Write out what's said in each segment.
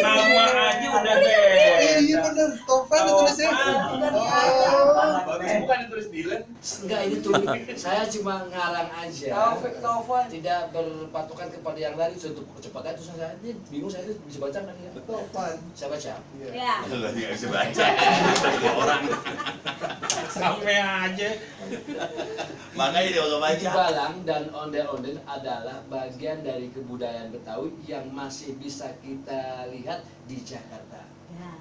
Nama aja udah beda. Iya bener, Tovan tulisnya. Bukan ditulis Dylan. Enggak, ini tulis. Saya cuma ngarang aja. Taufan. Tidak berpatokan kepada yang lain untuk kecepatan itu saya ini bingung saya itu bisa baca kan ya. Tovan. Saya baca. Ya. Lu nggak bisa baca. Satu orang. Sampai aja. Makanya dia nggak baca. Balang dan ondel-ondel adalah bagian dari kebudayaan Betawi yang masih bisa kita lihat di Jakarta. Ya.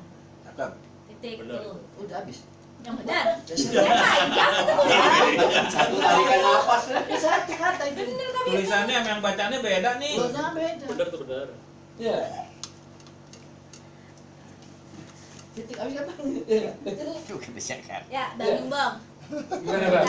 Cakep. Titik tuh. Udah habis. Yang benar. Saya satu tarikan napas. Satu kata itu. Bener kami. Tulisannya yang bacanya beda nih. Benar beda. Bener tuh bener. Ya. Titik habis apa? Bukan di Jakarta. Ya, Bang Imbong. Gimana bang?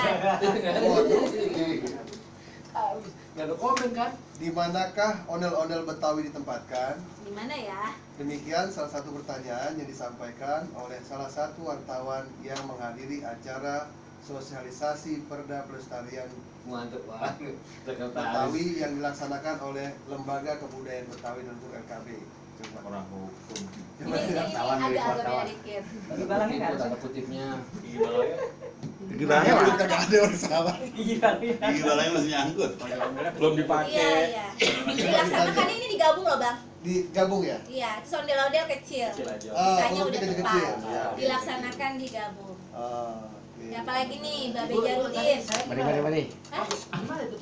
Nggak ada komen kan? Di manakah ondel-ondel Betawi ditempatkan? Di mana ya? Demikian salah satu pertanyaan yang disampaikan oleh salah satu wartawan yang menghadiri acara sosialisasi Perda Pelestarian Mantep banget. Betawi yang dilaksanakan oleh Lembaga Kebudayaan Betawi dan LKB. Coba. Orang hukum. Ini agak-agak beda dikit. Itu tanda kutipnya. Gigi balangnya mana? Kagak ada orang salah. Gigi balangnya masih nyangkut. Belum dipakai. Iya, iya. Dilaksanakan ini digabung loh, Bang. Digabung ya? Iya, terus ondel-ondel kecil. Sisanya Oh, udah kecil-kecil. tepat. Ya. Dilaksanakan digabung. Oke. Ya, apalagi nih, Babe Jarudin. Mari. Hah?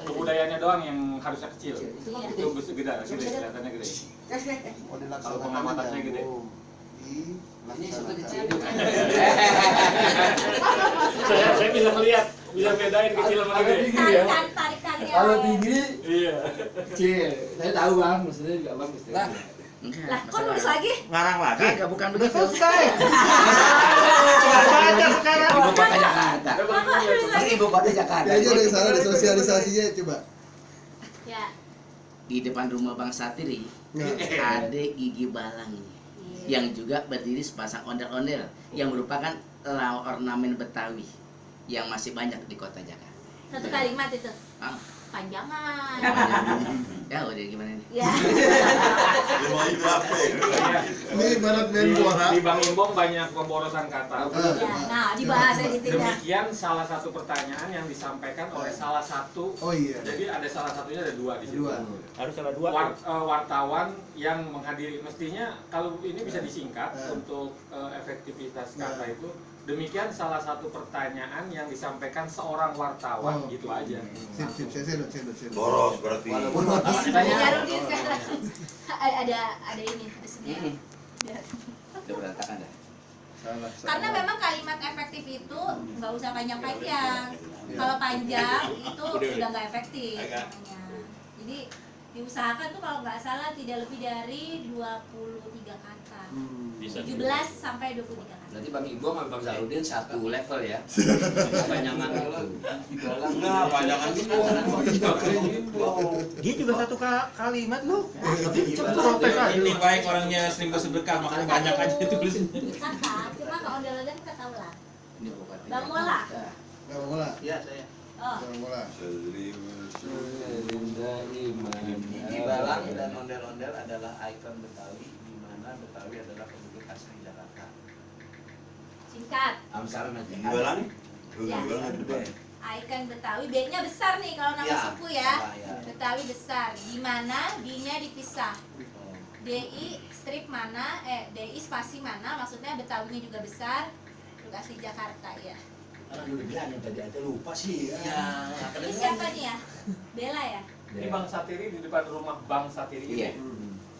Kebudayaannya doang yang harusnya kecil. Iya. Itu besar gede, kelihatannya gede. Oh, dilaksanakan Kalau pengamatannya gede. Ini suka kecil. Saya bisa melihat, bisa bedain kecil sama gede. Tarikannya. Kalau tinggi Iya. kecil. Saya tahu bang, maksudnya juga bang. Lah, Lah, kok nulis lagi? Ngarang lagi. kagak bukan begitu. Selesai. Baca sekarang. Ibu kota Jakarta. Kok nulis lagi? Ibu kota Jakarta. Kayaknya dari sana ada sosialisasinya coba. Ya. Di depan rumah Bang Satiri Nah. ada gigi balang ini yang juga berdiri sepasang ondel-ondel yang merupakan ornamen Betawi yang masih banyak di kota Jakarta. Satu kalimat itu. Ah, Panjangan. ya udah gimana nih? Ya. Mau ibu apa? Ini ibarat main bola. Di Bang Imbong banyak pemborosan kata. Ya, nah, dibahas ya di tidak. Demikian salah satu pertanyaan yang disampaikan oleh salah satu. Oh iya. Jadi ada salah satunya ada dua di situ. Dua. Harus ada dua. Wartawan yang menghadiri, mestinya kalau ini bisa disingkat untuk efektivitas kata itu. Demikian salah satu pertanyaan yang disampaikan seorang wartawan, gitu aja. Sip, saya sedot. Boros berarti. Walaupun Babe tanya. Jarudin sekarang. Ada ini, ada sedia. Biar. Udah berantakan dah. Salah. Karena memang kalimat efektif itu nggak usah panjang-panjang. Kalau panjang itu udah nggak efektif namanya. Jadi diusahakan tuh kalau nggak salah tidak lebih dari 23 kata. 17 sampai 23 kata. Berarti Bang Ibu sama Bang Zarudin satu level ya. Panjangan itu. Dibalang Enggak, panjangan itu. Dia juga satu kalimat lu. Protes aja. Ini baik orangnya sering bersedekah makanya banyak aja tulisnya. Kata, cuma kalau ondel-ondel kita tahu lah. Ini bukan. Bang Mola. Bang Mola. Iya saya. Oh, Bang Mola. Gigi balang dan ondel-ondel adalah ikon Betawi, di mana Betawi adalah penduduk asli Jakarta. singkat. Amsal Gigi balang? Gigi Ya. balang ada depan. Icon Betawi, B-nya besar nih kalau nama Ya, suku ya. ya. Betawi besar, di mana D-nya dipisah. DI strip mana, DI spasi mana, maksudnya Betawinya juga besar. Penduduk asli Jakarta ya. Orang udah bilang tadi aja lupa sih. Ya. Ini siapa nih ya? Bella ya? Ini Bang Satiri di depan rumah Bang Satiri. Iya.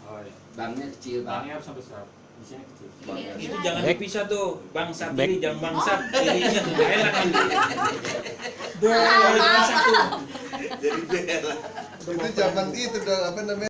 Oh iya. Bangnya kecil bang. Bangnya harus besar. Di sini kecil. Bella Itu ya? jangan dipisah tuh. Bangsat ini jangan bangsat. Dirinya tuh nggak enak nanti. Jangan dipisah tuh. Jadi bela. Itu zaman itu udah apa namanya?